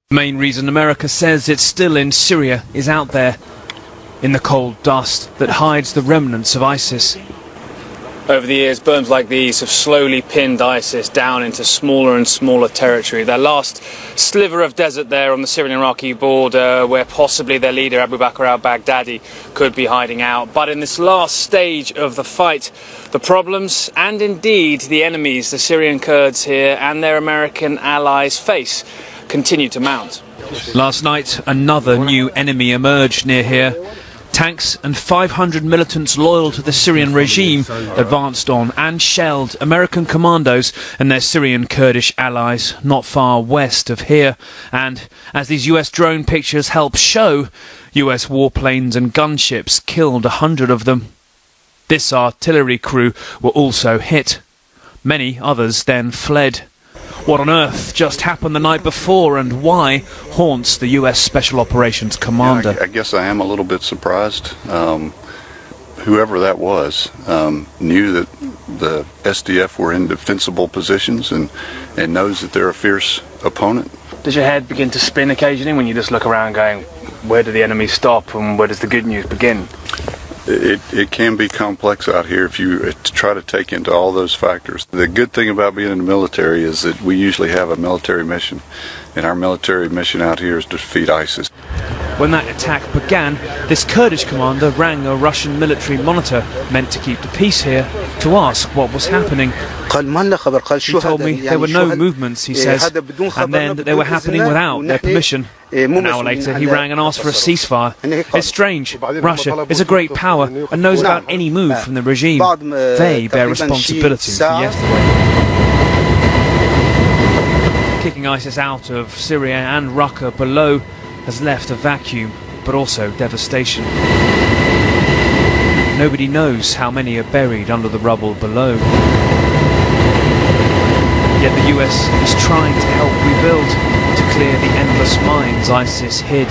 The main reason America says it's still in Syria is out there, in the cold dust that hides the remnants of ISIS. Over the years, bombs like these have slowly pinned ISIS down into smaller and smaller territory. Their last sliver of desert there on the Syrian-Iraqi border, where possibly their leader Abu Bakr al-Baghdadi could be hiding out. But in this last stage of the fight, the problems and indeed the enemies the Syrian Kurds here and their American allies face continue to mount. Last night, another new enemy emerged near here. Tanks and 500 militants loyal to the Syrian regime advanced on and shelled American commandos and their Syrian Kurdish allies not far west of here. And as these US drone pictures help show, US warplanes and gunships killed 100 of them. This artillery crew were also hit. Many others then fled. What on earth just happened the night before, and why haunts the US Special Operations Commander? Yeah, I guess I am a little bit surprised. Whoever that was knew that the SDF were in defensible positions and knows that they're a fierce opponent. Does your head begin to spin occasionally when you just look around going, where do the enemies stop and where does the good news begin? It can be complex out here if you try to take into all those factors. The good thing about being in the military is that we usually have a military mission, and our military mission out here is to defeat ISIS. When that attack began, this Kurdish commander rang a Russian military monitor meant to keep the peace here to ask what was happening. He told me there were no movements, he says, and then that they were happening without their permission. An hour later, he rang and asked for a ceasefire. It's strange. Russia is a great power and knows about any move from the regime. They bear responsibility for yesterday. Kicking ISIS out of Syria and Raqqa below has left a vacuum, but also devastation. Nobody knows how many are buried under the rubble below. Yet the US is trying to help rebuild, to clear the endless mines ISIS hid.